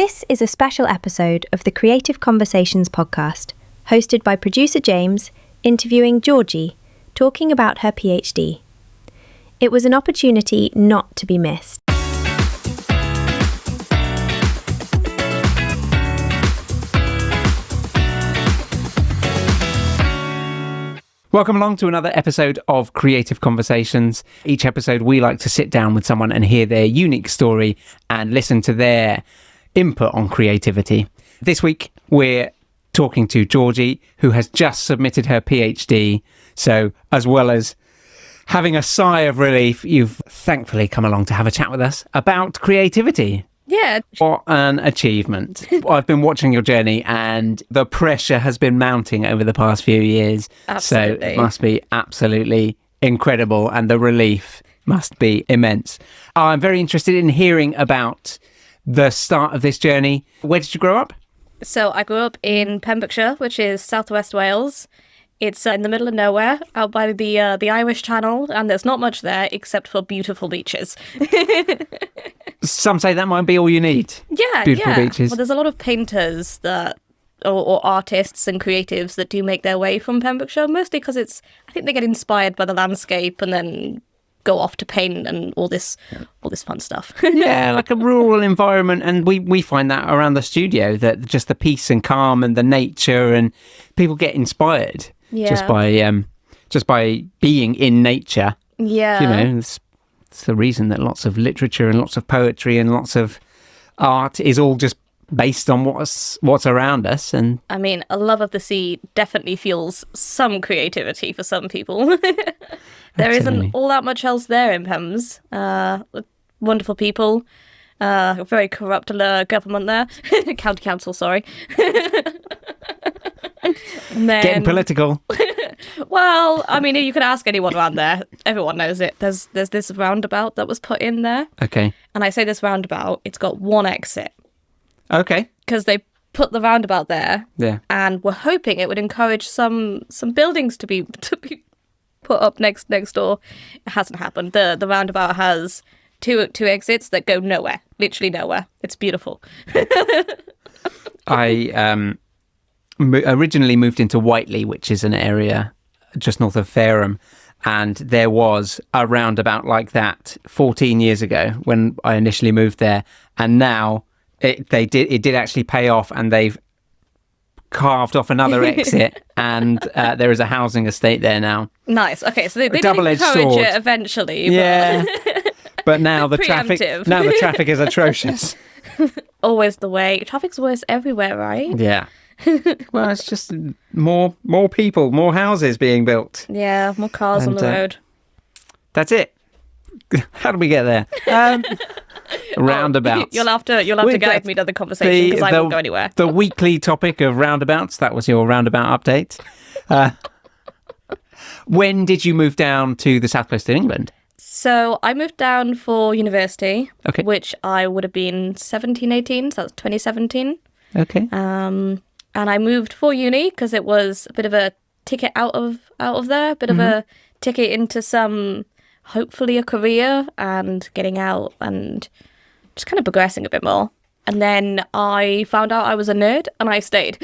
This is a special episode of the Creative Conversations podcast, hosted by producer James, interviewing Jorgi, talking about her PhD. It was an opportunity not to be missed. Welcome along to another episode of Creative Conversations. Each episode we like to sit down with someone and hear their unique story and listen to their input on creativity. This week we're talking to Jorgi, who has just submitted her PhD. So as well as having a sigh of relief, you've thankfully come along to have a chat with us about creativity. Yeah. What an achievement. I've been watching your journey and the pressure has been mounting over the past few years. Absolutely. So it must be absolutely incredible and the relief must be immense. I'm very interested in hearing about the start of this journey. Where did you grow up? So I grew up in Pembrokeshire, which is southwest Wales. It's in the middle of nowhere, out by the Irish Channel, and there's not much there except for beautiful beaches. Some say that might be all you need. Yeah, beautiful beaches. Well, there's a lot of painters that, or artists and creatives that do make their way from Pembrokeshire, mostly because I think they get inspired by the landscape and then go off to paint and all this fun stuff. Yeah, like a rural environment, and we find that around the studio, that just the peace and calm and the nature, and people get inspired just by being in nature. Yeah, you know, it's the reason that lots of literature and lots of poetry and lots of art is all just based on what's around us. And I mean, a love of the sea definitely fuels some creativity for some people. There isn't all that much else there in Pems. Wonderful people, very corrupt government there, county council, sorry. And then, getting political. Well, I mean, you could ask anyone around there. Everyone knows it. There's this roundabout that was put in there. Okay. And I say this roundabout, it's got one exit. Okay. Because they put the roundabout there. Yeah. And we're hoping it would encourage some buildings to be put up next door. It hasn't happened. The roundabout has two exits that go nowhere, literally nowhere. It's beautiful. I originally moved into Whiteley, which is an area just north of Fareham, and there was a roundabout like that 14 years ago when I initially moved there, and now it did actually pay off, and they've carved off another exit, and there is a housing estate there now. Nice. Okay, so they did double-edged encourage sword. it eventually. Yeah. But now the traffic is atrocious. Always the way. Traffic's worse everywhere, right? Yeah. Well, it's just more people, more houses being built. Yeah, more cars on the road. That's it. How do we get there? Roundabouts. You'll have to guide me to the conversation because I won't go anywhere. The weekly topic of roundabouts. That was your roundabout update. When did you move down to the south coast of England? So I moved down for university, okay, which I would have been 17, 18, so that's 2017. Okay. And I moved for uni because it was a bit of a ticket out of there, a bit of a ticket into some, hopefully a career and getting out and just kind of progressing a bit more. And then I found out I was a nerd and I stayed.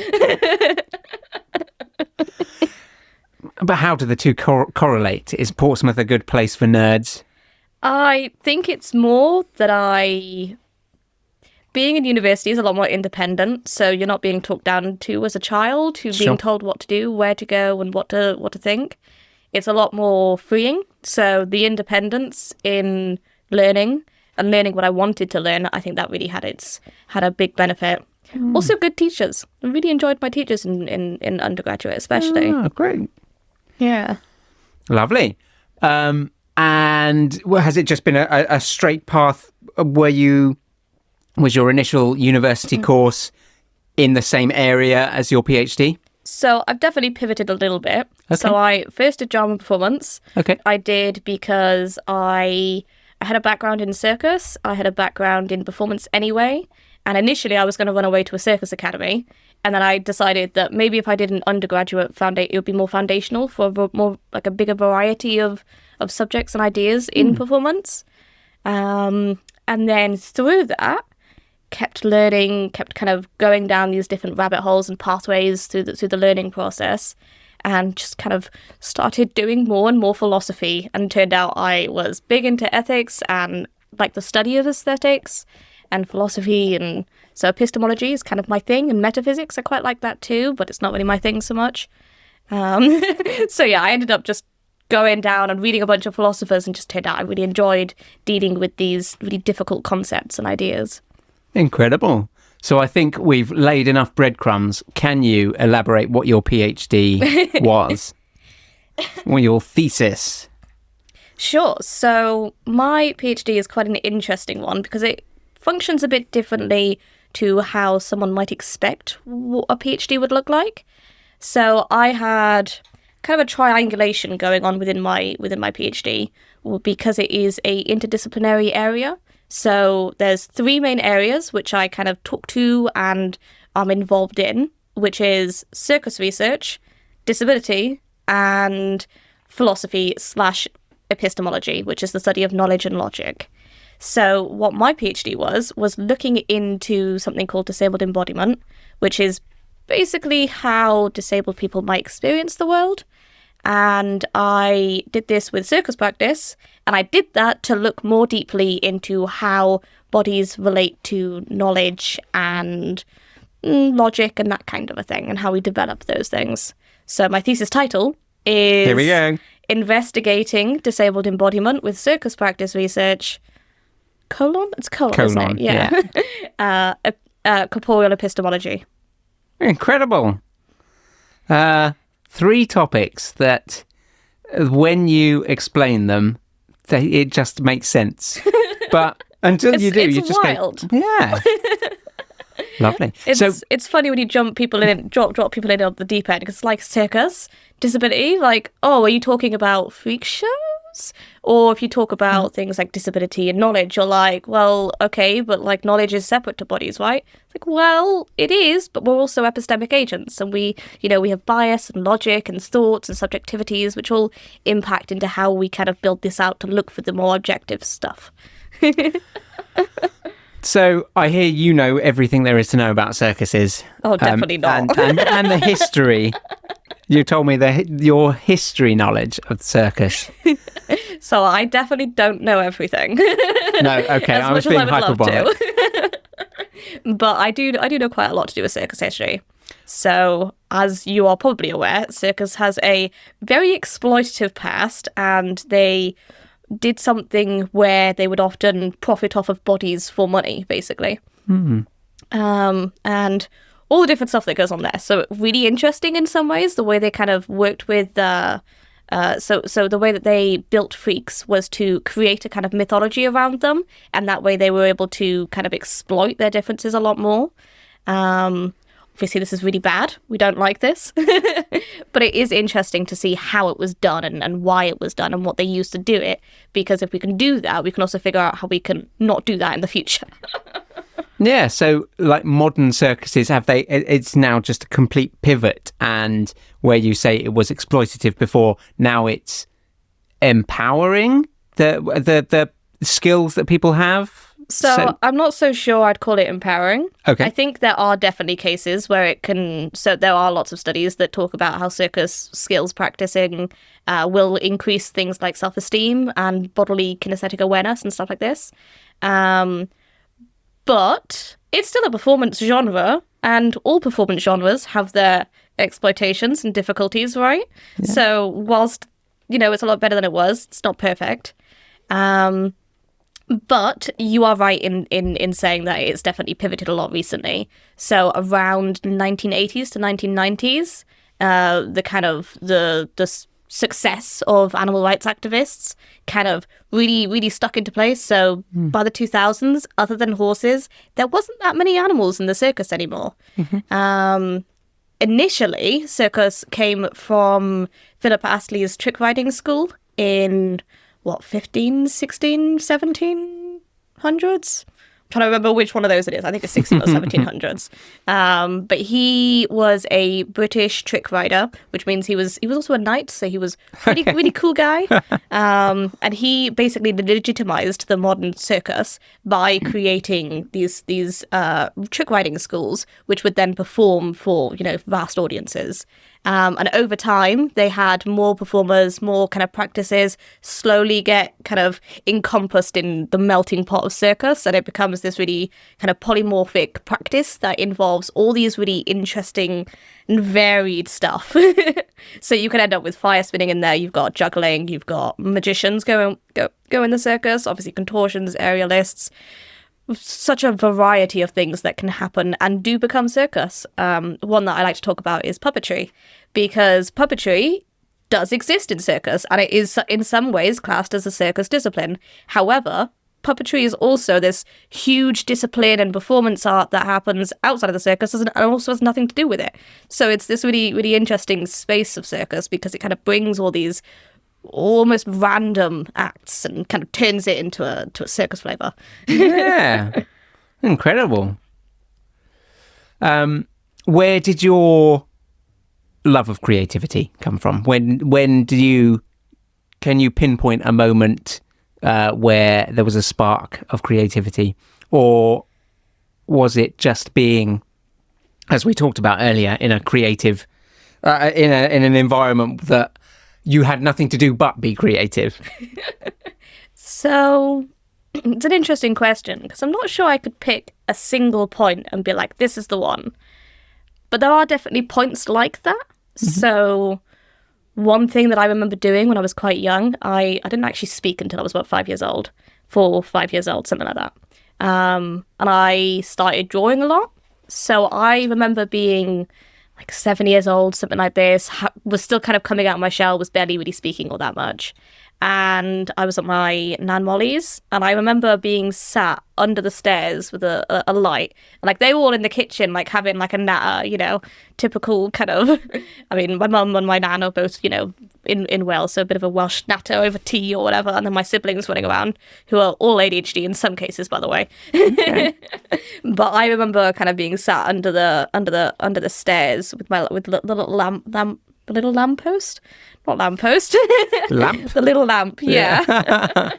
But how do the two correlate? Is Portsmouth a good place for nerds? I think it's more that being in university is a lot more independent, so you're not being talked down to as a child who's being told what to do, where to go, and what to think. It's a lot more freeing. So the independence in learning and learning what I wanted to learn, I think that really had a big benefit. Also, good teachers. I really enjoyed my teachers in undergraduate, especially. Oh, great. Yeah. Lovely. And has it just been a straight path? Was your initial university course in the same area as your PhD? So I've definitely pivoted a little bit. Okay. So I first did drama performance. Okay. I did because I had a background in circus. I had a background in performance anyway. And initially I was going to run away to a circus academy. And then I decided that maybe if I did an undergraduate it would be more foundational for more like a bigger variety of subjects and ideas in performance. And then through that, kept learning, kept kind of going down these different rabbit holes and pathways through the learning process, and just kind of started doing more and more philosophy. And turned out I was big into ethics and like the study of aesthetics and philosophy, and so epistemology is kind of my thing, and metaphysics I quite like that too, but it's not really my thing so much. So yeah, I ended up just going down and reading a bunch of philosophers, and just turned out I really enjoyed dealing with these really difficult concepts and ideas. Incredible. So I think we've laid enough breadcrumbs. Can you elaborate what your PhD was? Or your thesis? Sure. So my PhD is quite an interesting one because it functions a bit differently to how someone might expect what a PhD would look like. So I had kind of a triangulation going on within my PhD because it is a interdisciplinary area. So there's 3 main areas which I kind of talk to and I'm involved in, which is circus research, disability, and philosophy/epistemology, which is the study of knowledge and logic. So what my PhD was looking into something called disabled embodiment, which is basically how disabled people might experience the world. And I did this with circus practice, and I did that to look more deeply into how bodies relate to knowledge and logic and that kind of a thing, and how we develop those things. So my thesis title is Here we go. Investigating Disabled Embodiment with Circus Practice Research, It's colon, isn't it? Yeah. Corporeal epistemology. Incredible. 3 topics that, when you explain them, it just makes sense. But until you do, you just wild. go, yeah. Lovely. It's funny when you drop people in on the deep end, because it's like circus, disability, like, oh, are you talking about freak shows? Or if you talk about things like disability and knowledge, you're like, well, okay, but like knowledge is separate to bodies, right? It's like, well, it is, but we're also epistemic agents, and we have bias and logic and thoughts and subjectivities, which all impact into how we kind of build this out to look for the more objective stuff. So I hear you know everything there is to know about circuses. Oh, definitely not. And the history. You told me your history knowledge of the circus. So I definitely don't know everything. No, okay, I was being hyperbolic. But I do know quite a lot to do with circus history. So, as you are probably aware, circus has a very exploitative past, and they did something where they would often profit off of bodies for money, basically. And all the different stuff that goes on there. So really interesting in some ways, the way they kind of worked with so the way that they built freaks was to create a kind of mythology around them, and that way they were able to kind of exploit their differences a lot more. Obviously, this is really bad. We don't like this. But it is interesting to see how it was done and why it was done and what they used to do it. Because if we can do that, we can also figure out how we can not do that in the future. Yeah, so like modern circuses, it's now just a complete pivot, and where you say it was exploitative before, now it's empowering the skills that people have. So I'm not so sure I'd call it empowering. Okay. I think there are definitely cases where it can... So there are lots of studies that talk about how circus skills practicing will increase things like self-esteem and bodily kinesthetic awareness and stuff like this. But it's still a performance genre, and all performance genres have their exploitations and difficulties, right? Yeah. So whilst, it's a lot better than it was, it's not perfect. But you are right in saying that it's definitely pivoted a lot recently. So around 1980s to 1990s, the success of animal rights activists kind of really, really stuck into place. So by the 2000s, other than horses, there wasn't that many animals in the circus anymore. Mm-hmm. Initially, circus came from Philip Astley's trick riding school in... 1700s? trying to remember which one of those it is. I think it's 16 or 1700s. But he was a British trick rider, which means he was also a knight, so he was really cool guy. And he basically legitimized the modern circus by creating these trick riding schools, which would then perform for vast audiences. And over time, they had more performers, more kind of practices, slowly get kind of encompassed in the melting pot of circus. And it becomes this really kind of polymorphic practice that involves all these really interesting and varied stuff. So you can end up with fire spinning in there. You've got juggling. You've got magicians go in the circus. Obviously, contortions, aerialists. Such a variety of things that can happen and do become circus. One that I like to talk about is puppetry, because puppetry does exist in circus and it is in some ways classed as a circus discipline. However, puppetry is also this huge discipline and performance art that happens outside of the circus and also has nothing to do with it. So it's this really, really interesting space of circus because it kind of brings all these almost random acts and kind of turns it into a circus flavour. Yeah. Incredible. Where did your love of creativity come from? When can you pinpoint a moment where there was a spark of creativity, or was it just being, as we talked about earlier, in a creative in an environment that you had nothing to do but be creative? So it's an interesting question because I'm not sure I could pick a single point and be like, this is the one. But there are definitely points like that. Mm-hmm. So one thing that I remember doing when I was quite young, I didn't actually speak until I was about 5 years old, 4 or 5 years old, something like that. And I started drawing a lot. So I remember being like 7 years old, something like this, was still kind of coming out of my shell, was barely really speaking all that much. And I was at my Nan Molly's, and I remember being sat under the stairs with a light. And like they were all in the kitchen, like having like a natter, typical kind of, I mean, my mum and my nan are both, in Wales, so a bit of a Welsh natter over tea or whatever. And then my siblings running around, who are all ADHD in some cases, by the way. Okay. But I remember kind of being sat under the stairs with the little lamppost. Not lamppost. Lamp? The little lamp, yeah.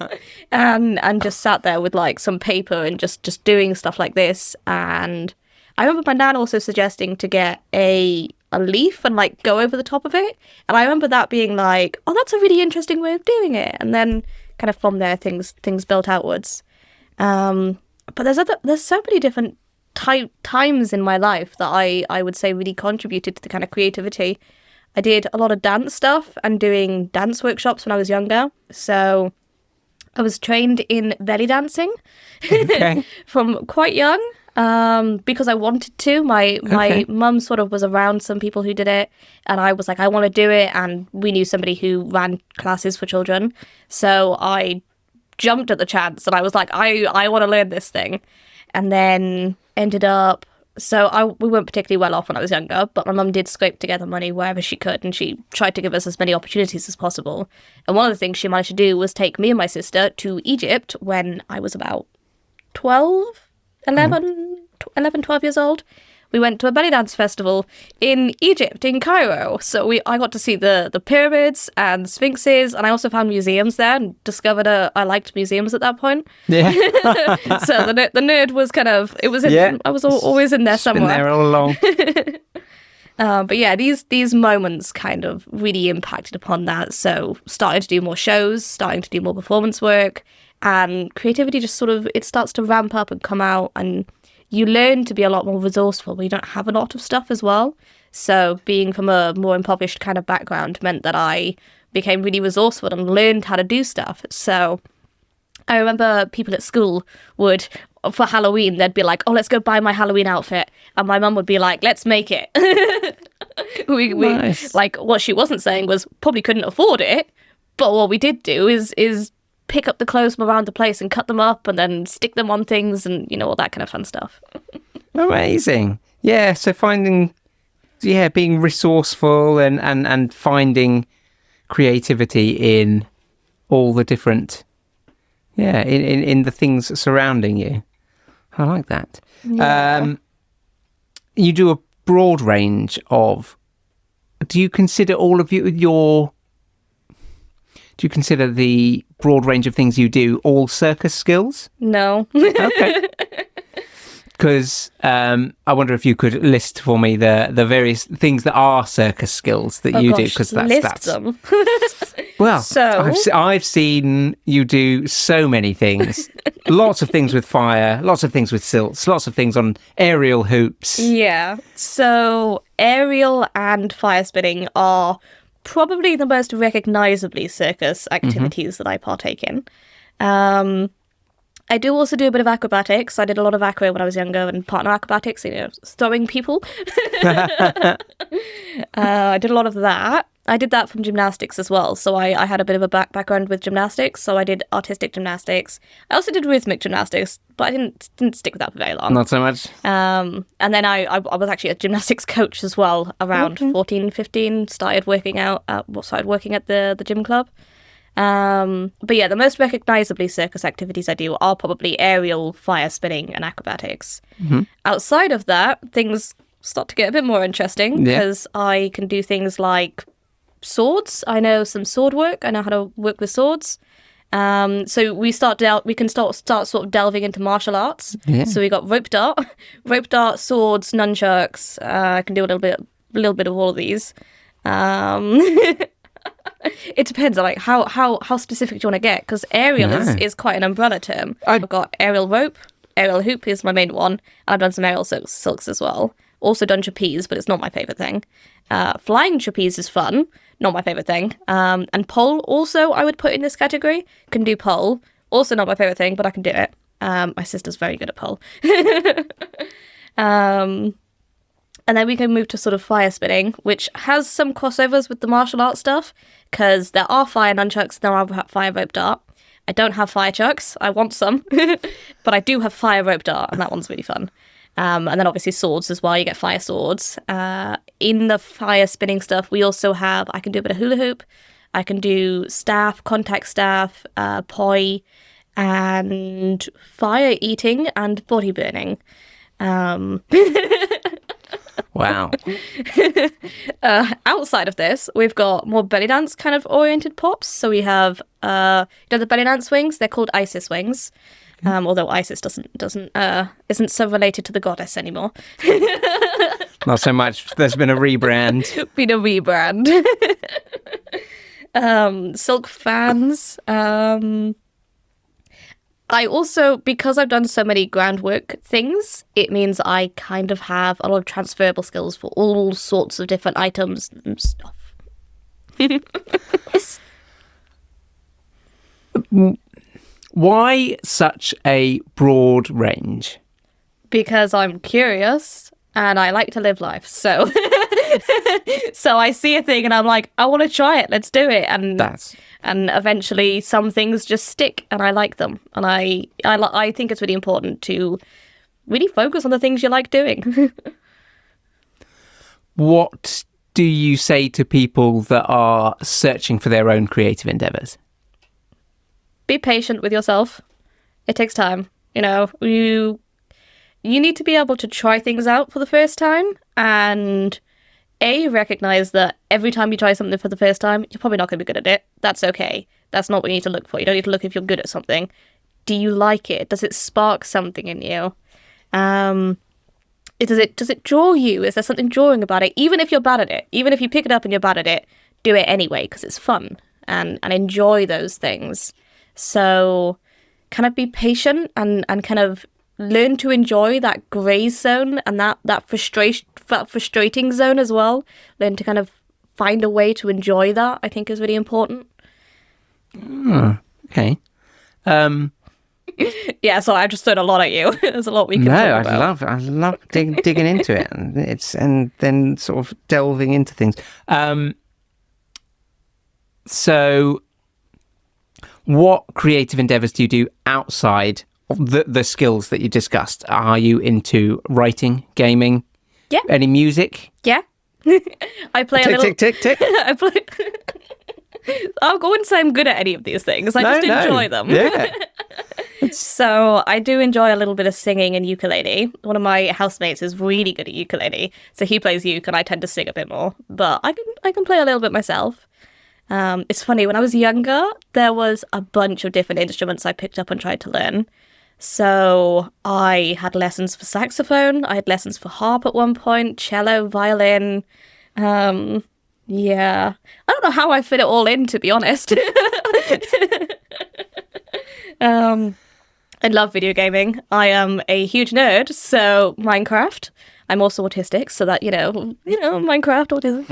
and just sat there with like some paper and just doing stuff like this. And I remember my nan also suggesting to get a leaf and like go over the top of it. And I remember that being like, oh, that's a really interesting way of doing it. And then kind of from there things built outwards. But there's so many different times in my life that I would say really contributed to the kind of creativity. I did a lot of dance stuff and doing dance workshops when I was younger. So I was trained in belly dancing from quite young because I wanted to. My mum sort of was around some people who did it, and I was like, I want to do it. And we knew somebody who ran classes for children. So I jumped at the chance and I was like, I want to learn this thing. And then ended up... So we weren't particularly well off when I was younger, but my mum did scrape together money wherever she could, and she tried to give us as many opportunities as possible. And one of the things she managed to do was take me and my sister to Egypt when I was about 12 years old. We went to a belly dance festival in Egypt, in Cairo. So I got to see the pyramids and sphinxes, and I also found museums there and discovered I liked museums at that point. Yeah. So the nerd was kind of, it was, I was always in there somewhere. Been there all along. But yeah, these moments kind of really impacted upon that. So starting to do more shows, starting to do more performance work, and creativity just sort of, it starts to ramp up and come out, and you learn to be a lot more resourceful when you don't have a lot of stuff as well. So being from a more impoverished kind of background meant that I became really resourceful and learned how to do stuff. So I remember people at school would, for Halloween, they'd be like, oh, let's go buy my Halloween outfit. And my mum would be like, let's make it. Nice. Like, what she wasn't saying was probably couldn't afford it. But what we did do is pick up the clothes from around the place and cut them up and then stick them on things and, all that kind of fun stuff. Amazing. Yeah, so being resourceful and finding creativity in all the different, in the things surrounding you. I like that. Yeah. You do a broad range of... Do you consider all of your... Do you consider the broad range of things you do all circus skills? No. Okay. Because I wonder if you could list for me the various things that are circus skills that you do. Because list them. Well, So- I've seen you do so many things. Lots of things with fire, lots of things with silts, lots of things on aerial hoops. Yeah. So aerial and fire spinning are probably the most recognisably circus activities that I partake in. I do also do a bit of acrobatics. I did a lot of acro when I was younger, and partner acrobatics, throwing people. I did a lot of that. I did that from gymnastics as well. So I had a bit of a background with gymnastics. So I did artistic gymnastics. I also did rhythmic gymnastics, but I didn't stick with that for very long. Not so much. And then I was actually a gymnastics coach as well around 14, 15. Started working at the gym club. But yeah, the most recognisably circus activities I do are probably aerial, fire spinning, and acrobatics. Mm-hmm. Outside of that, things start to get a bit more interesting because I can do things like swords. I know some sword work. I know how to work with swords. So we can start sort of delving into martial arts. Yeah. So we got rope dart, swords, nunchucks. I can do a little bit of all of these. It depends on like how specific do you want to get, because aerial is quite an umbrella term. I've got aerial rope, aerial hoop is my main one, and I've done some aerial silks as well. Also done trapeze, but it's not my favourite thing. Flying trapeze is fun, not my favourite thing. And pole also I would put in this category. Can do pole, also not my favourite thing, but I can do it. My sister's very good at pole. And then we can move to sort of fire spinning, which has some crossovers with the martial arts stuff, because there are fire nunchucks, there are fire rope dart. I don't have fire chucks. I want some, but I do have fire rope dart, and that one's really fun. And then obviously swords as well. You get fire swords. In the fire spinning stuff, we also have, I can do a bit of hula hoop. I can do staff, contact staff, poi, and fire eating and body burning. Wow. Outside of this, we've got more belly dance kind of oriented pops. So we have the belly dance wings. They're called Isis wings. Although Isis isn't so related to the goddess anymore. Not so much. There's been a rebrand. Silk fans. I also, because I've done so many groundwork things, it means I kind of have a lot of transferable skills for all sorts of different items and stuff. Why such a broad range? Because I'm curious and I like to live life. So so I see a thing and I'm like, I want to try it. Let's do it. And eventually some things just stick and I like them. And I think it's really important to really focus on the things you like doing. What do you say to people that are searching for their own creative endeavours? Be patient with yourself. It takes time. You need to be able to try things out for the first time and recognise that every time you try something for the first time, you're probably not going to be good at it. That's okay. That's not what you need to look for. You don't need to look if you're good at something. Do you like it? Does it spark something in you? Does it draw you? Is there something drawing about it? Even if you're bad at it, even if you pick it up and you're bad at it, do it anyway because it's fun and enjoy those things. So kind of be patient and kind of learn to enjoy that grey zone and that frustrating zone as well. Learn to kind of find a way to enjoy that, I think, is really important. Okay. Yeah, so I just thrown a lot at you. There's a lot we can talk about. I love digging into it, and then sort of delving into things. So, what creative endeavours do you do outside of the skills that you discussed? Are you into writing, gaming? Yeah. Any music? Yeah. I play tick. I play. I'll go and say I'm good at any of these things. I just enjoy them. Yeah. So I do enjoy a little bit of singing and ukulele. One of my housemates is really good at ukulele, so he plays uke and I tend to sing a bit more. But I can play a little bit myself. It's funny, when I was younger, there was a bunch of different instruments I picked up and tried to learn. So I had lessons for saxophone, I had lessons for harp at one point, cello, violin. Yeah. I don't know how I fit it all in, to be honest. I love video gaming. I am a huge nerd, so Minecraft. I'm also autistic, so that, Minecraft, autism.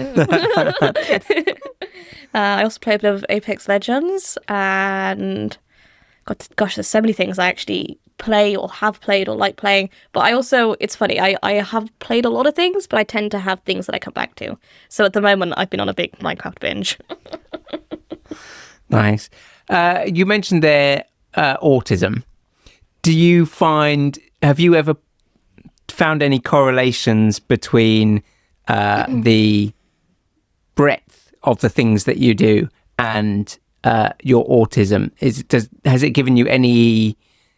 I also play a bit of Apex Legends, and gosh, there's so many things I actually play or have played or like playing. But I also, it's funny, I have played a lot of things, but I tend to have things that I come back to. So at the moment, I've been on a big Minecraft binge. Nice. You mentioned there autism. Have you ever found any correlations between the breadth of the things that you do and your autism? Has it given you any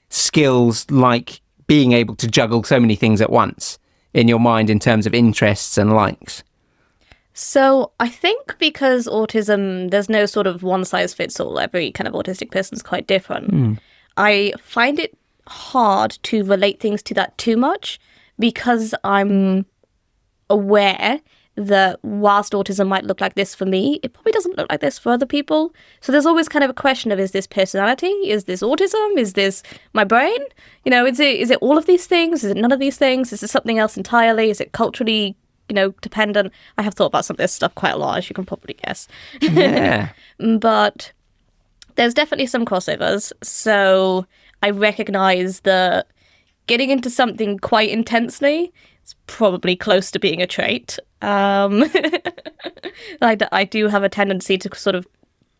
skills like being able to juggle so many things at once in your mind in terms of interests and likes? So I think because autism, there's no sort of one size fits all. Every kind of autistic person is quite different. I find it hard to relate things to that too much because I'm aware that whilst autism might look like this for me, it probably doesn't look like this for other people. So there's always kind of a question of, is this personality? Is this autism? Is this my brain? Is it all of these things? Is it none of these things? Is it something else entirely? Is it culturally, dependent? I have thought about some of this stuff quite a lot, as you can probably guess. Yeah. But there's definitely some crossovers. So I recognize that getting into something quite intensely is probably close to being a trait. I do have a tendency to sort of,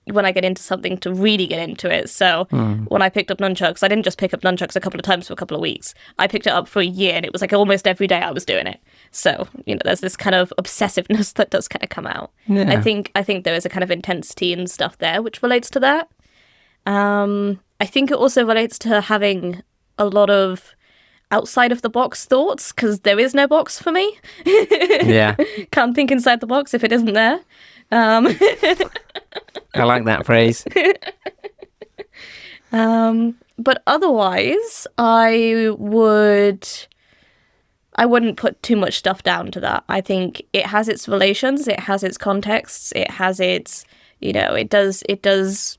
when I get into something, to really get into it. So when I picked up nunchucks, I didn't just pick up nunchucks a couple of times for a couple of weeks. I picked it up for a year, and it was like almost every day I was doing it. So, there's this kind of obsessiveness that does kind of come out. Yeah. I think there is a kind of intensity and stuff there, which relates to that. I think it also relates to having a lot of outside of the box thoughts, because there is no box for me. Yeah. Can't think inside the box if it isn't there. I like that phrase. But otherwise, I wouldn't put too much stuff down to that. I think it has its relations, it has its contexts, it has its, it does.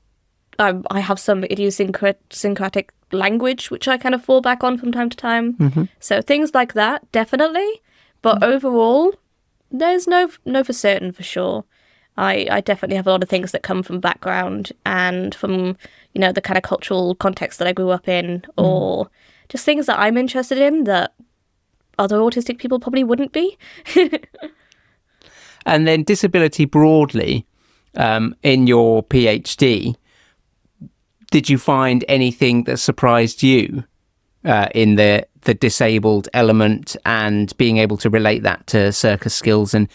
I have some idiosyncratic language which I kind of fall back on from time to time. Mm-hmm. So things like that, definitely. But overall, there's no for certain for sure. I definitely have a lot of things that come from background and from, the kind of cultural context that I grew up in, or just things that I'm interested in that other autistic people probably wouldn't be. And then disability broadly, in your PhD, did you find anything that surprised you in the disabled element and being able to relate that to circus skills? And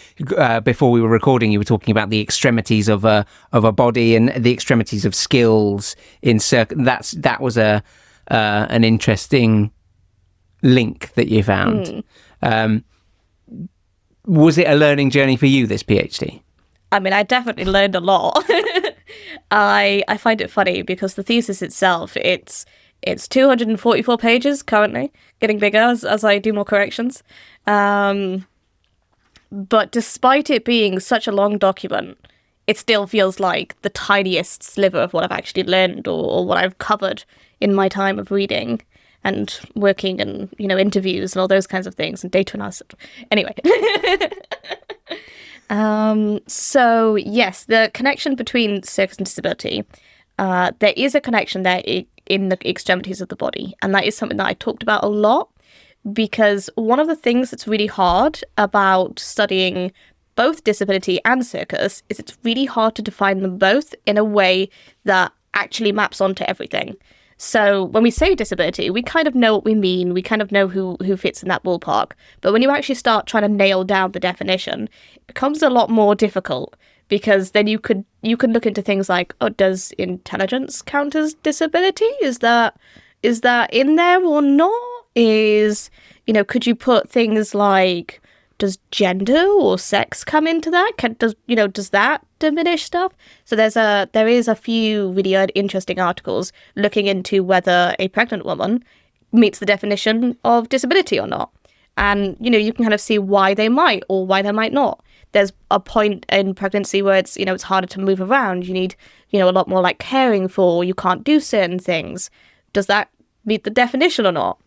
before we were recording, you were talking about the extremities of a body and the extremities of skills in circus. That was an interesting link that you found. Was it a learning journey for you, this PhD? I mean, I definitely learned a lot. I find it funny because the thesis itself, it's 244 pages currently, getting bigger as I do more corrections. But despite it being such a long document, it still feels like the tiniest sliver of what I've actually learned or what I've covered in my time of reading and working and, interviews and all those kinds of things and data analysis. Anyway. So yes, the connection between circus and disability, there is a connection there in the extremities of the body. And that is something that I talked about a lot, because one of the things that's really hard about studying both disability and circus is it's really hard to define them both in a way that actually maps onto everything. So when we say disability, we kind of know what we mean. We kind of know who fits in that ballpark. But when you actually start trying to nail down the definition, it becomes a lot more difficult, because then you can look into things like, does intelligence count as disability? Is that is that in there or not? Is, could you put things like, does gender or sex come into that? Does that diminish stuff? So there is a few really interesting articles looking into whether a pregnant woman meets the definition of disability or not. And, you can kind of see why they might or why they might not. There's a point in pregnancy where it's, it's harder to move around. You need, a lot more like caring for, you can't do certain things. Does that meet the definition or not?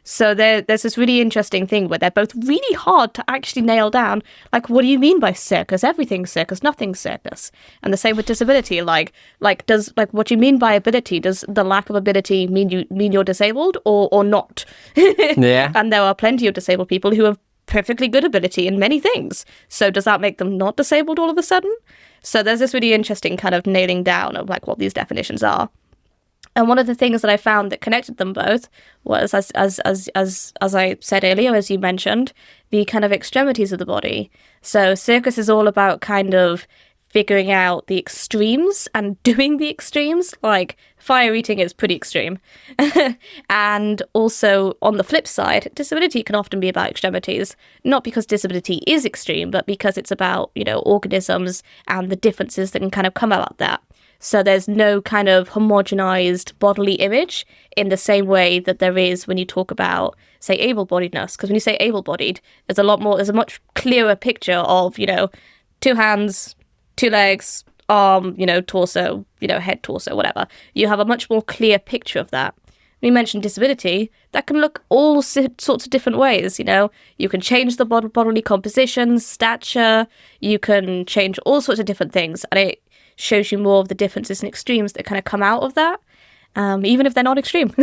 So there's this really interesting thing where they're both really hard to actually nail down. Like, what do you mean by circus? Everything's circus, nothing's circus. And the same with disability. Like what you mean by ability? Does the lack of ability mean you're disabled or not? Yeah. And there are plenty of disabled people who have perfectly good ability in many things. So does that make them not disabled all of a sudden? So there's this really interesting kind of nailing down of like what these definitions are. And one of the things that I found that connected them both was, as I said earlier, as you mentioned, the kind of extremities of the body. So circus is all about kind of figuring out the extremes and doing the extremes. Like fire eating is pretty extreme. And also on the flip side, disability can often be about extremities, not because disability is extreme, but because it's about, organisms and the differences that can kind of come about that. So there's no kind of homogenized bodily image in the same way that there is when you talk about, say, able-bodiedness. Because when you say able-bodied, there's a much clearer picture of, 2 hands, 2 legs, arm, torso, head, torso, whatever. You have a much more clear picture of that. When you mention disability, that can look all sorts of different ways, You can change the bodily composition, stature, you can change all sorts of different things. And it shows you more of the differences and extremes that kind of come out of that, even if they're not extreme.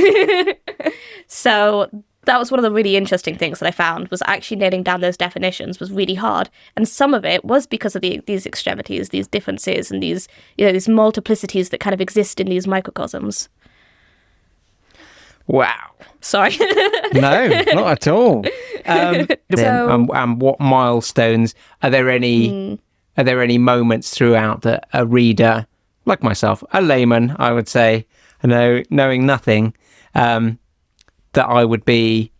So that was one of the really interesting things that I found, was actually nailing down those definitions was really hard. And some of it was because of these extremities, these differences, and these multiplicities that kind of exist in these microcosms. Wow. Sorry. No, not at all. And what milestones are there any? Are there any moments throughout that a reader, like myself, a layman, I would say, knowing nothing, that I would be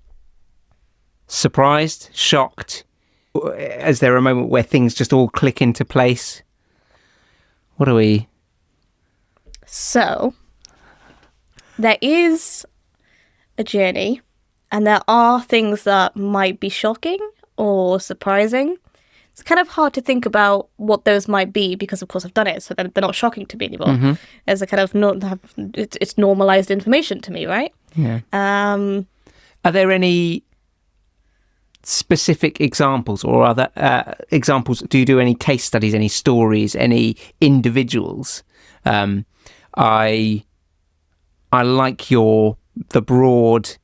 surprised, shocked? Is there a moment where things just all click into place? What are we? So, there is a journey, and there are things that might be shocking or surprising. It's kind of hard to think about what those might be because, of course, I've done it, so they're not shocking to me anymore. Mm-hmm. As a kind of it's normalized information to me, right? Yeah. Are there any specific examples, or other examples? Do you do any case studies, any stories, any individuals? I like the broad.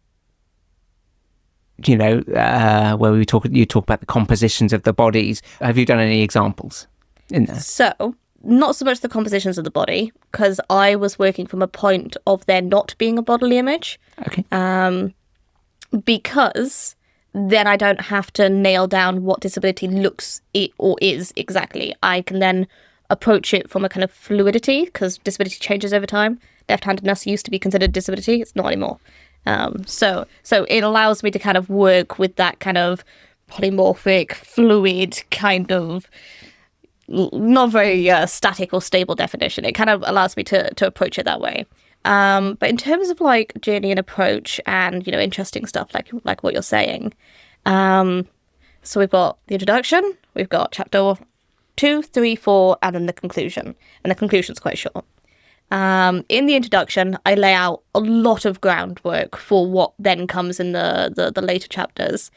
Where you talk about the compositions of the bodies. Have you done any examples in there? So, not so much the compositions of the body, because I was working from a point of there not being a bodily image. Okay. Because then I don't have to nail down what disability looks or is exactly. I can then approach it from a kind of fluidity, because disability changes over time. Left-handedness used to be considered disability. It's not anymore. So it allows me to kind of work with that kind of polymorphic, fluid kind of not very static or stable definition. It kind of allows me to approach it that way. But in terms of like journey and approach and, interesting stuff like what you're saying. So we've got the introduction, we've got chapter 2, 3, 4, and then the conclusion. And the conclusion's quite short. In the introduction, I lay out a lot of groundwork for what then comes in the later chapters.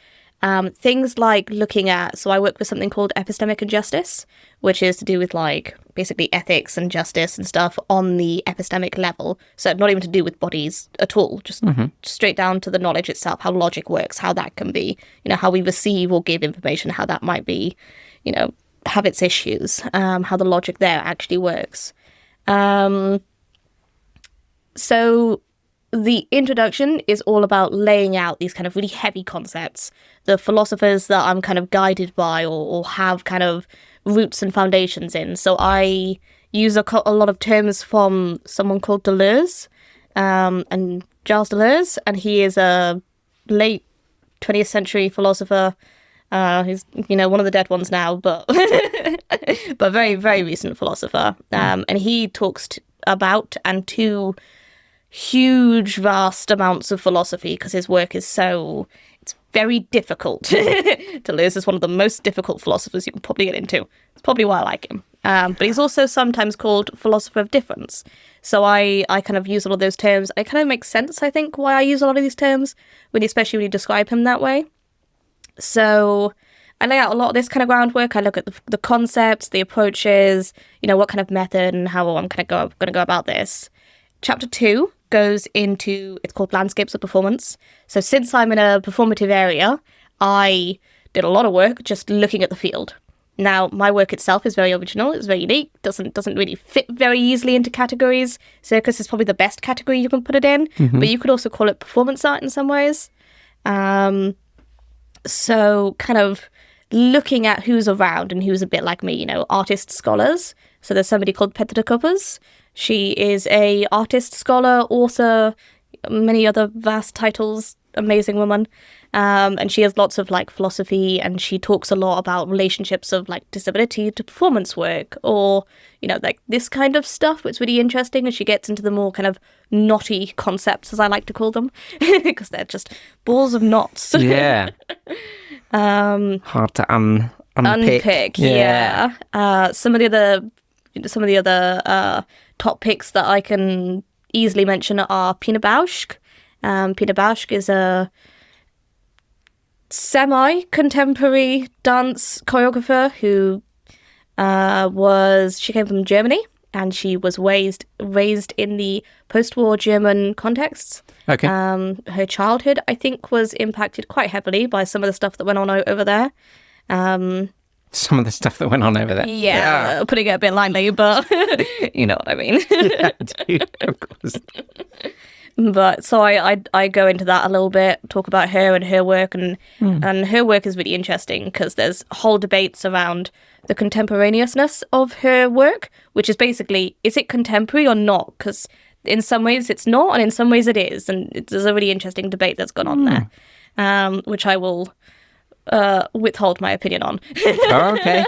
Things like looking at, so I work with something called epistemic injustice, which is to do with like basically ethics and justice and stuff on the epistemic level. So not even to do with bodies at all, just straight down to the knowledge itself, how logic works, how that can be, how we receive or give information, how that might be, have its issues, how the logic there actually works. So the introduction is all about laying out these kind of really heavy concepts, the philosophers that I'm kind of guided by or have kind of roots and foundations in. So I use a lot of terms from someone called Deleuze, and Gilles Deleuze, and he is a late 20th century philosopher. He's, one of the dead ones now, but but very, very recent philosopher. And he talks about and to huge, vast amounts of philosophy because his work is it's very difficult. Deleuze is one of the most difficult philosophers you can probably get into. It's probably why I like him. But he's also sometimes called philosopher of difference. So I kind of use all of those terms. It kind of makes sense, I think, why I use a lot of these terms, especially when you describe him that way. So I lay out a lot of this kind of groundwork. I look at the concepts, the approaches, what kind of method and how I'm going to go about this. Chapter 2 goes into, it's called Landscapes of Performance. So since I'm in a performative area, I did a lot of work just looking at the field. Now, my work itself is very original, it's very unique, doesn't really fit very easily into categories. Circus is probably the best category you can put it in, but you could also call it performance art in some ways. So kind of looking at who's around and who's a bit like me, artist scholars. So there's somebody called Petra Koppers. She is a artist, scholar, author, many other vast titles, amazing woman. And she has lots of philosophy, and she talks a lot about relationships of disability to performance work, or this kind of stuff. It's really interesting, and she gets into the more kind of knotty concepts, as I like to call them, because they're just balls of knots. Yeah. Hard to unpick. Yeah. Some of the other top picks that I can easily mention are Pina Bausch. Pina Bausch is a semi-contemporary dance choreographer who she came from Germany, and she was raised in the post-war German contexts. Okay. Her childhood, I think, was impacted quite heavily by some of the stuff that went on over there. Some of the stuff that went on over there. Yeah. Putting it a bit lightly, but you know what I mean. Yeah, I do, of course. But so I go into that a little bit, talk about her and her work, and her work is really interesting because there's whole debates around the contemporaneousness of her work, which is basically, is it contemporary or not? Because in some ways it's not, and in some ways it is, and there's a really interesting debate that's gone on there, which I will withhold my opinion on. Oh, okay.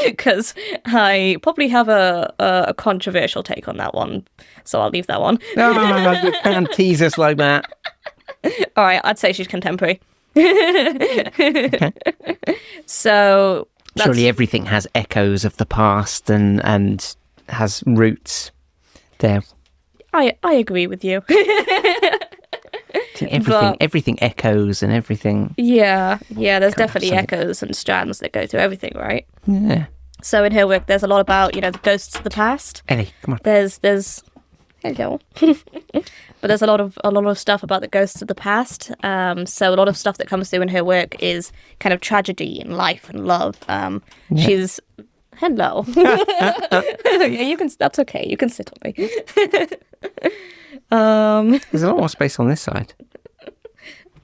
Because I probably have a controversial take on that one, so I'll leave that one. No, you can't tease us like that. All right, I'd say she's contemporary. Okay. So surely everything has echoes of the past and has roots there. I agree with you. Everything echoes and everything. Yeah, there's definitely echoes and strands that go through everything, right? Yeah. So in her work, there's a lot about, the ghosts of the past. Ellie, come on. There's hello. But there's a lot of stuff about the ghosts of the past. So a lot of stuff that comes through in her work is kind of tragedy and life and love. She's hello. Yeah, you can. That's okay. You can sit on me. There's a lot more space on this side.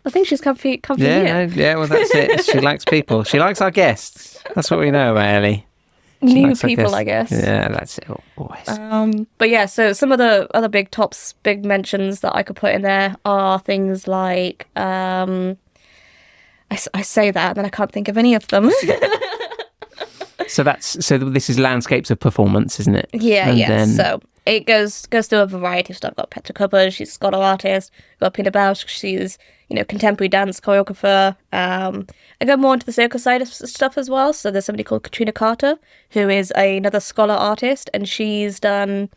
I think she's comfy yeah, here. Yeah, well, that's it. She likes people. She likes our guests. That's what we know about Ellie. New people, I guess. Yeah, that's it. Always. But yeah, so some of the other big mentions that I could put in there are things like, I say that and then I can't think of any of them. So this is Landscapes of Performance, isn't it? Yeah, Then... So it goes through a variety of stuff. I've got Petra Koppers, she's a scholar artist. I've got Pina Bausch, she's, contemporary dance choreographer. I go more into the circus side of stuff as well. So there's somebody called Katrina Carter, who is another scholar artist, and she's done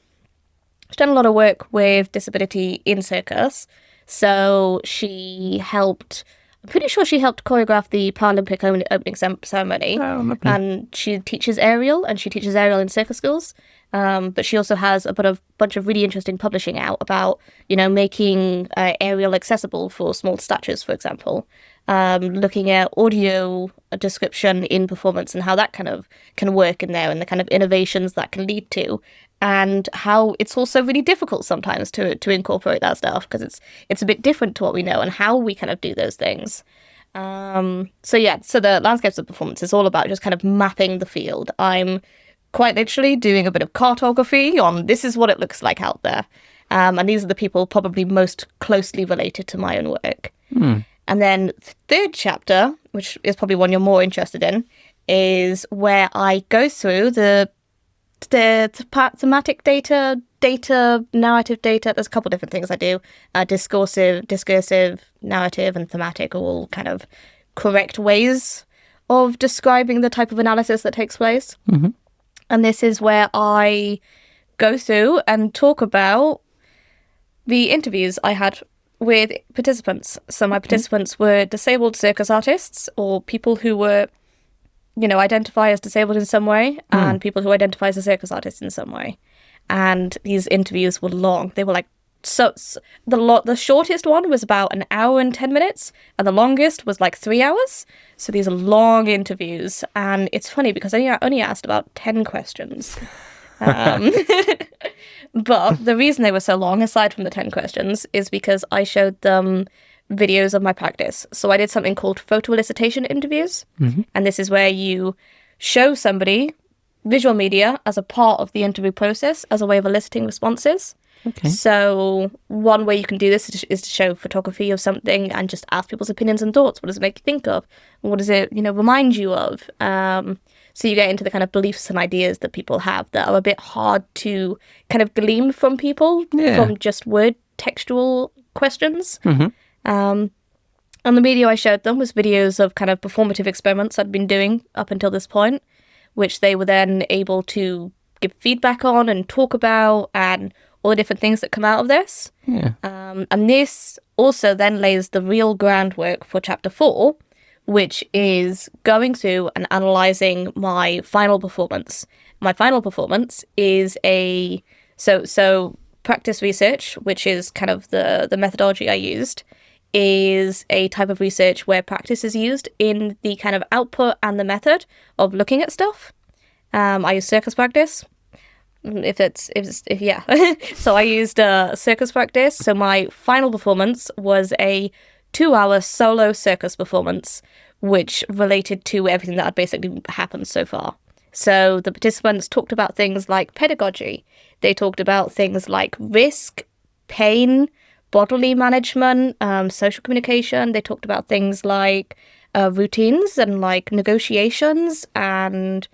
a lot of work with disability in circus. So I'm pretty sure she helped choreograph the Paralympic opening ceremony. Oh, lovely. And she teaches aerial in circus schools. But she also has a bunch of really interesting publishing out about, making aerial accessible for small statures, for example. Looking at audio description in performance and how that kind of can work in there, and the kind of innovations that can lead to, and how it's also really difficult sometimes to incorporate that stuff because it's a bit different to what we know and how we kind of do those things. So the Landscapes of Performance is all about just kind of mapping the field. I'm quite literally doing a bit of cartography on this is what it looks like out there. And these are the people probably most closely related to my own work. And then the third chapter, which is probably one you're more interested in, is where I go through the thematic data, narrative data. There's a couple of different things I do. Discursive, narrative, and thematic are all kind of correct ways of describing the type of analysis that takes place. And this is where I go through and talk about the interviews I had with participants. So my participants were disabled circus artists, or people who were, identify as disabled in some way, and people who identify as a circus artist in some way. And these interviews were long. They were like, the shortest one was about an hour and 10 minutes, and the longest was like 3 hours. So these are long interviews, and it's funny because I only asked about 10 questions. But the reason they were so long, aside from the 10 questions, is because I showed them videos of my practice. So I did something called photo elicitation interviews. And this is where you show somebody visual media as a part of the interview process as a way of eliciting responses. Okay. So one way you can do this is to show photography of something and just ask people's opinions and thoughts. What does it make you think of? What does it, remind you of? So you get into the kind of beliefs and ideas that people have that are a bit hard to kind of glean from people from just word textual questions. And the video I showed them was videos of kind of performative experiments I'd been doing up until this point, which they were then able to give feedback on and talk about, and all the different things that come out of this. And this also then lays the real groundwork for chapter 4, which is going through and analysing my final performance. My final performance is so practice research, which is kind of the methodology I used, is a type of research where practice is used in the kind of output and the method of looking at stuff. I use circus practice. So I used circus practice. So my final performance was a 2-hour solo circus performance, which related to everything that had basically happened so far. So the participants talked about things like pedagogy. They talked about things like risk, pain, bodily management, social communication. They talked about things like routines and like negotiations, and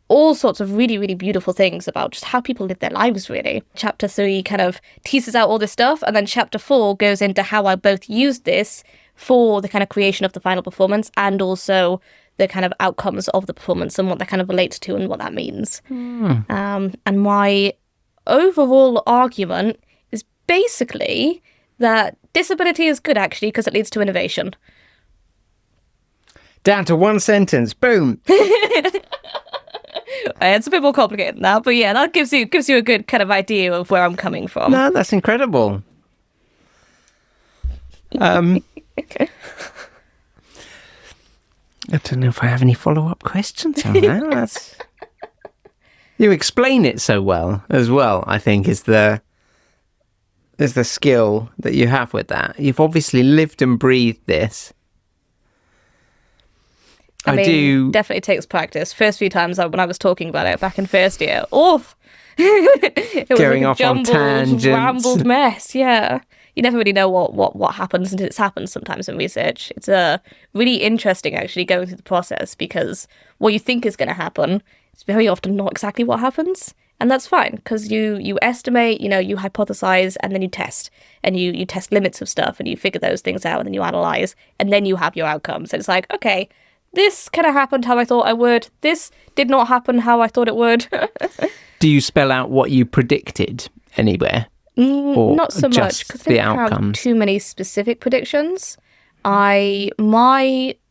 all sorts of really, really beautiful things about just how people live their lives, really. Chapter 3 kind of teases out all this stuff, and then chapter 4 goes into how I both used this for the kind of creation of the final performance and also the kind of outcomes of the performance and what that kind of relates to and what that means. And my overall argument is basically that disability is good, actually, because it leads to innovation. Down to one sentence. Boom. It's a bit more complicated than that, but yeah, that gives you a good kind of idea of where I'm coming from. No, that's incredible. Okay. I don't know if I have any follow-up questions on that. You explain it so well as well, I think, is the skill that you have with that. You've obviously lived and breathed this. I mean, definitely takes practice. First few times when I was talking about it back in first year, it was going like a off on jumbled, tangents, rambled mess. Yeah, you never really know what happens until it's happened. Sometimes in research, it's really interesting actually going through the process, because what you think is going to happen is very often not exactly what happens, and that's fine because you estimate, you hypothesize, and then you test, and you test limits of stuff, and you figure those things out, and then you analyze, and then you have your outcomes. And it's like, okay, this kind of happened how I thought I would. This did not happen how I thought it would. Do you spell out what you predicted anywhere? Not so much, because I didn't have too many specific predictions. My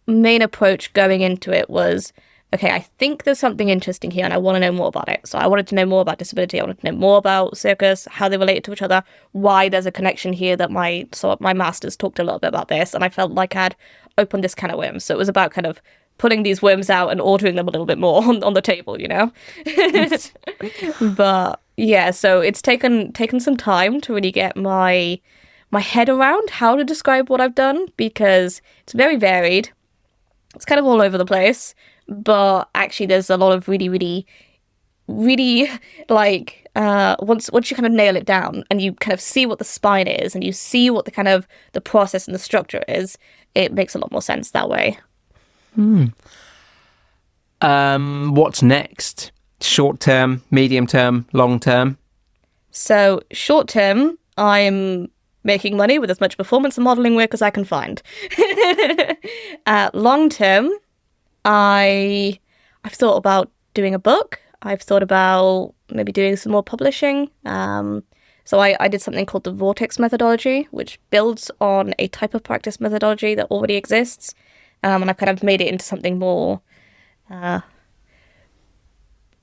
main approach going into it was, okay, I think there's something interesting here and I want to know more about it. So I wanted to know more about disability. I wanted to know more about circus, how they relate to each other, why there's a connection here that my masters talked a little bit about this, and I felt like I'd opened this kind of worm. So it was about kind of putting these worms out and ordering them a little bit more on the table, But yeah, so it's taken some time to really get my head around how to describe what I've done, because it's very varied. It's kind of all over the place, but actually there's a lot of really, really really like once you kind of nail it down and you kind of see what the spine is and you see what the kind of the process and the structure is, it makes a lot more sense that way. What's next? Short term, medium term, long term? So short term, I'm making money with as much performance and modeling work as I can find. Long term, I've thought about doing a book. I've thought about maybe doing some more publishing. So I did something called the Vortex Methodology, which builds on a type of practice methodology that already exists. And I've kind of made it into something more...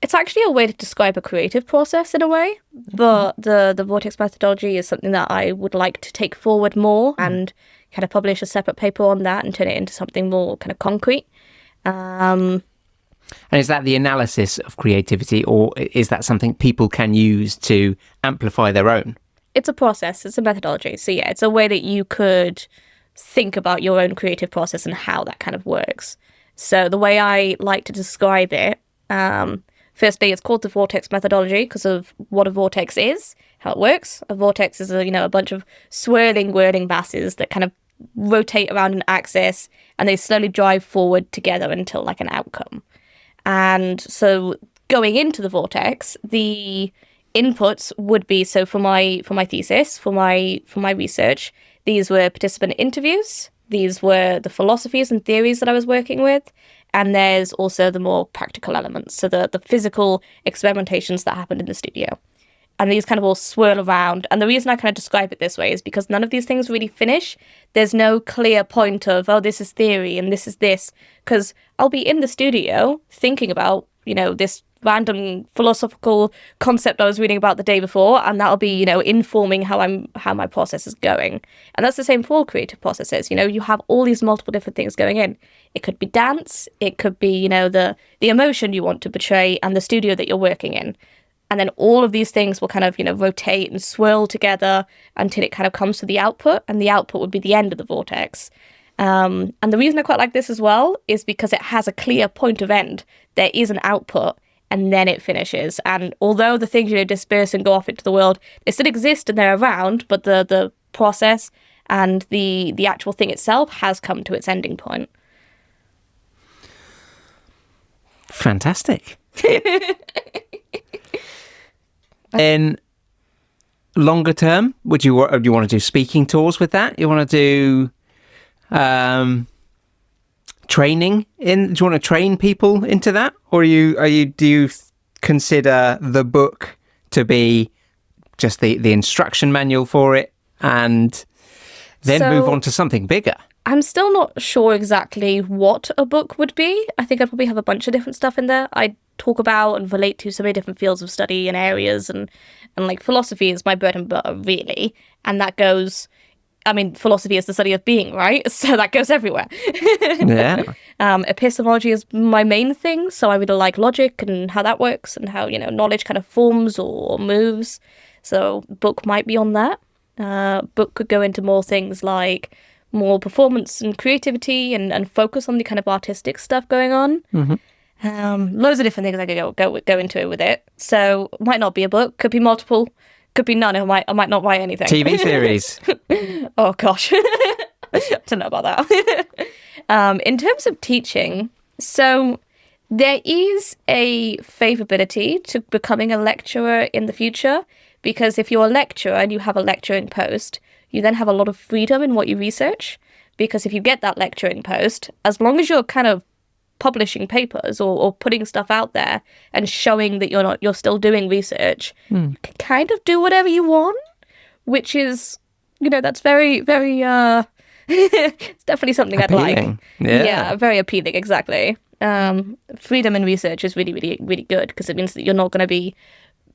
it's actually a way to describe a creative process in a way, but the Vortex Methodology is something that I would like to take forward more and kind of publish a separate paper on that and turn it into something more kind of concrete. And is that the analysis of creativity, or is that something people can use to amplify their own? It's a process, it's a methodology. So yeah, it's a way that you could think about your own creative process and how that kind of works. So the way I like to describe it, firstly, it's called the Vortex Methodology because of what a vortex is, how it works. A vortex is a bunch of swirling, whirling masses that kind of rotate around an axis and they slowly drive forward together until like an outcome. And so going into the vortex, the inputs would be, so for my thesis, for my research, these were participant interviews, these were the philosophies and theories that I was working with, and there's also the more practical elements, so the physical experimentations that happened in the studio. And these kind of all swirl around. And the reason I kind of describe it this way is because none of these things really finish. There's no clear point of, oh, this is theory and this is this. Because I'll be in the studio thinking about, this random philosophical concept I was reading about the day before, and that'll be, informing how my process is going. And that's the same for all creative processes. You have all these multiple different things going in. It could be dance, it could be, the emotion you want to portray and the studio that you're working in. And then all of these things will kind of, rotate and swirl together until it kind of comes to the output, and the output would be the end of the vortex. And the reason I quite like this as well is because it has a clear point of end. There is an output, and then it finishes. And although the things, disperse and go off into the world, they still exist and they're around, but the process and the actual thing itself has come to its ending point. Fantastic. In longer term, do you want to do speaking tours with that? You want to do training in? Do you want to train people into that, or do you consider the book to be just the instruction manual for it, and then move on to something bigger? I'm still not sure exactly what a book would be. I think I'd probably have a bunch of different stuff in there. I talk about and relate to so many different fields of study and areas, and like philosophy is my bread and butter, really. And that goes, philosophy is the study of being, right? So that goes everywhere. Yeah. Epistemology is my main thing. So I really like logic and how that works and how, knowledge kind of forms or moves. So book might be on that. Book could go into more things like more performance and creativity and focus on the kind of artistic stuff going on. Mm-hmm. Loads of different things I could go into it with it. So might not be a book, could be multiple, could be none. I might not write anything. TV series. Oh gosh, I don't know about that. In terms of teaching, so there is a favourability to becoming a lecturer in the future, because if you're a lecturer and you have a lecturing post, you then have a lot of freedom in what you research, because if you get that lecturing post, as long as you're kind of publishing papers or putting stuff out there and showing that you're still doing research, you can kind of do whatever you want, which is, that's very, very, it's definitely something appealing. I'd like. Yeah, very appealing, exactly. Freedom in research is really, really, really good, because it means that you're not going to be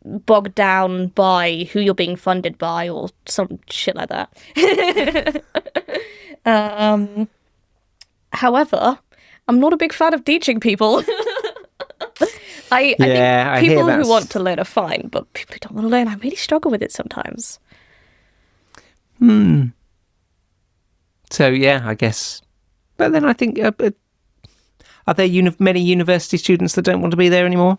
bogged down by who you're being funded by or some shit like that. However, I'm not a big fan of teaching people. I think people who want to learn are fine, but people who don't want to learn, I really struggle with it sometimes. So yeah, I guess. But then I think, are there many university students that don't want to be there anymore?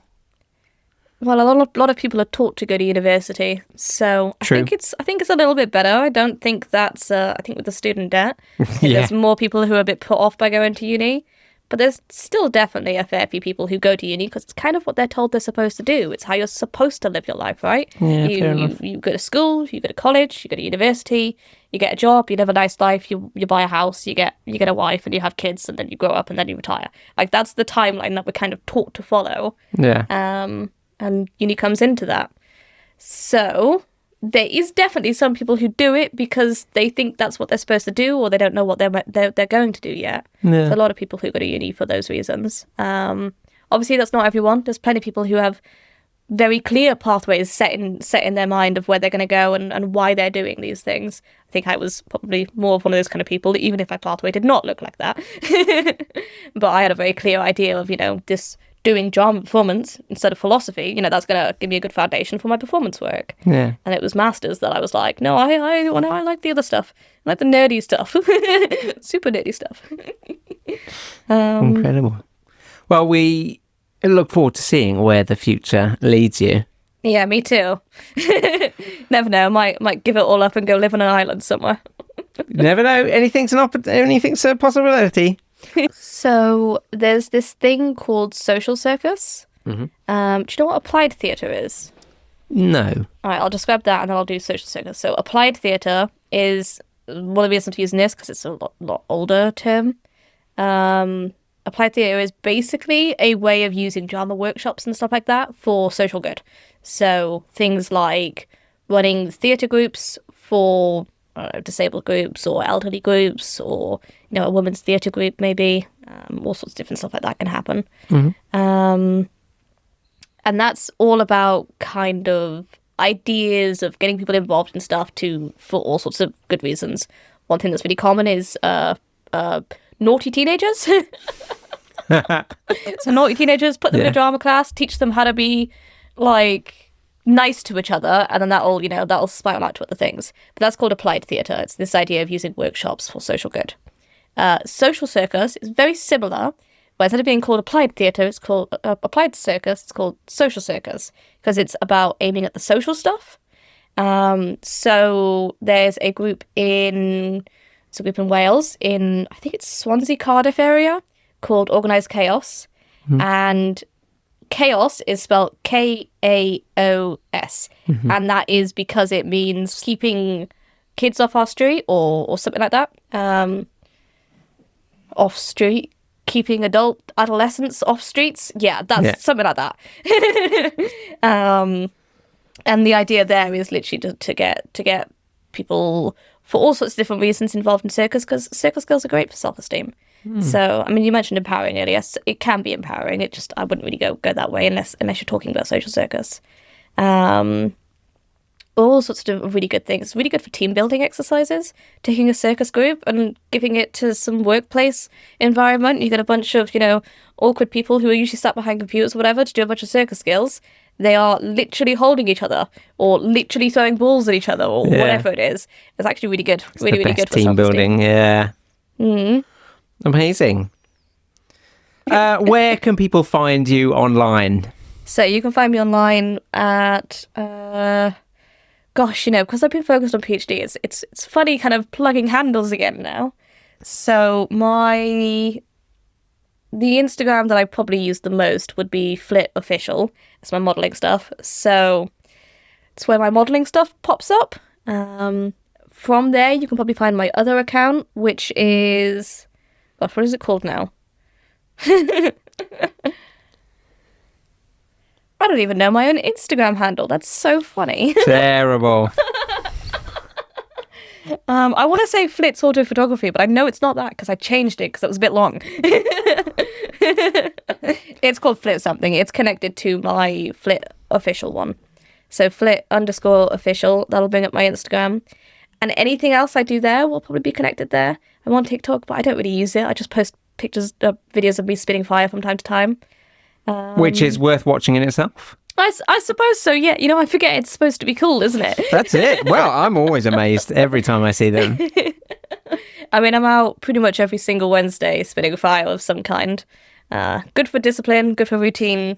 Well, a lot of people are taught to go to university, so True. I think it's a little bit better. I don't think that's I think with the student debt, I think there's more people who are a bit put off by going to uni, but there's still definitely a fair few people who go to uni because it's kind of what they're told they're supposed to do. It's how you're supposed to live your life, right? Yeah, fair enough. You go to school, you go to college, you go to university, you get a job, you live a nice life, you buy a house, you get a wife, and you have kids, and then you grow up, and then you retire. Like that's the timeline that we're kind of taught to follow. Yeah. And uni comes into that. So there is definitely some people who do it because they think that's what they're supposed to do, or they don't know what they're going to do yet. Yeah. There's a lot of people who go to uni for those reasons. Obviously, that's not everyone. There's plenty of people who have very clear pathways set in their mind of where they're going to go and why they're doing these things. I think I was probably more of one of those kind of people, even if my pathway did not look like that. But I had a very clear idea of, this doing drama performance instead of philosophy, that's going to give me a good foundation for my performance work. Yeah. And it was masters that I was like, no, I like the other stuff. I like the nerdy stuff. Super nerdy stuff. Incredible. Well, we look forward to seeing where the future leads you. Yeah, me too. Never know. Might give it all up and go live on an island somewhere. You never know. Anything's a possibility. So there's this thing called social circus. Mm-hmm. Do you know what applied theatre is? No. All right, I'll describe that and then I'll do social circus. So applied theatre is one of the reasons I'm using this because it's a lot older term. Applied theatre is basically a way of using drama workshops and stuff like that for social good. So things like running theatre groups for disabled groups or elderly groups or, a women's theatre group maybe. All sorts of different stuff like that can happen. Mm-hmm. And that's all about kind of ideas of getting people involved in stuff for all sorts of good reasons. One thing that's really common is naughty teenagers. So naughty teenagers, put them in a drama class, teach them how to be nice to each other, and then that'll spiral out to other things. But that's called applied theatre. It's this idea of using workshops for social good. Social circus is very similar, but instead of being called applied theatre, it's called applied circus. It's called social circus because it's about aiming at the social stuff. So there's a group in Wales in I think it's Swansea, Cardiff area called Organised Chaos, and chaos is spelled Kaos, and that is because it means keeping kids off our street or something like that. Off street, keeping adolescents off streets. Yeah, that's something like that. And the idea there is literally to get people for all sorts of different reasons involved in circus, because circus skills are great for self-esteem. So, I mean, you mentioned empowering earlier. It can be empowering. I wouldn't really go that way unless you're talking about social circus. All sorts of really good things. Really good for team building exercises. Taking a circus group and giving it to some workplace environment. You get a bunch of, awkward people who are usually sat behind computers or whatever to do a bunch of circus skills. They are literally holding each other or literally throwing balls at each other or whatever it is. It's actually really good. It's really good for team building, yeah. Mm. Amazing. Where can people find you online? So you can find me online at, because I've been focused on PhD, it's funny kind of plugging handles again now. So the Instagram that I probably use the most would be Flit Official. It's my modelling stuff. So it's where my modelling stuff pops up. From there, you can probably find my other account, which is... Gosh, what is it called now? I don't even know my own Instagram handle. That's so funny. Terrible. I want to say Flit's Auto Photography, but I know it's not that because I changed it because it was a bit long. It's called Flit something. It's connected to my Flit Official one. So Flit_official, that'll bring up my Instagram. And anything else I do there will probably be connected there. I'm on TikTok, but I don't really use it. I just post videos of me spitting fire from time to time. Which is worth watching in itself. I suppose so, yeah. I forget it's supposed to be cool, isn't it? That's it. Well, I'm always amazed every time I see them. I mean, I'm out pretty much every single Wednesday spitting a fire of some kind. Good for discipline, good for routine,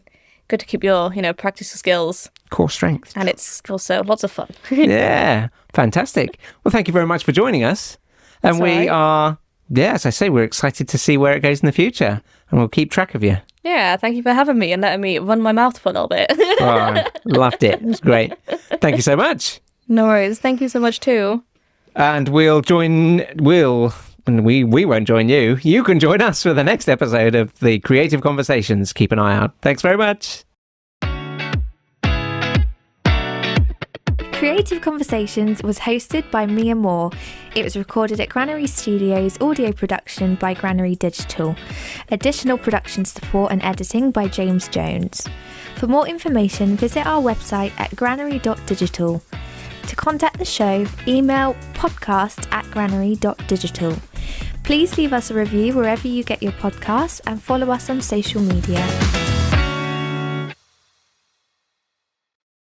good to keep your, practice skills. Core strength. And it's also lots of fun. Yeah, fantastic. Well, thank you very much for joining us. And we are, as I say, we're excited to see where it goes in the future. And we'll keep track of you. Yeah, thank you for having me and letting me run my mouth for a little bit. Oh, loved it. It was great. Thank you so much. No worries. Thank you so much too. And we won't join you. You can join us for the next episode of the Creative Conversations. Keep an eye out. Thanks very much. Creative Conversations was hosted by Mia Moore. It was recorded at Granary Studios, audio production by Granary Digital. Additional production support and editing by James Jones. For more information, visit our website at granary.digital. To contact the show, email podcast@granary.digital. Please leave us a review wherever you get your podcasts and follow us on social media.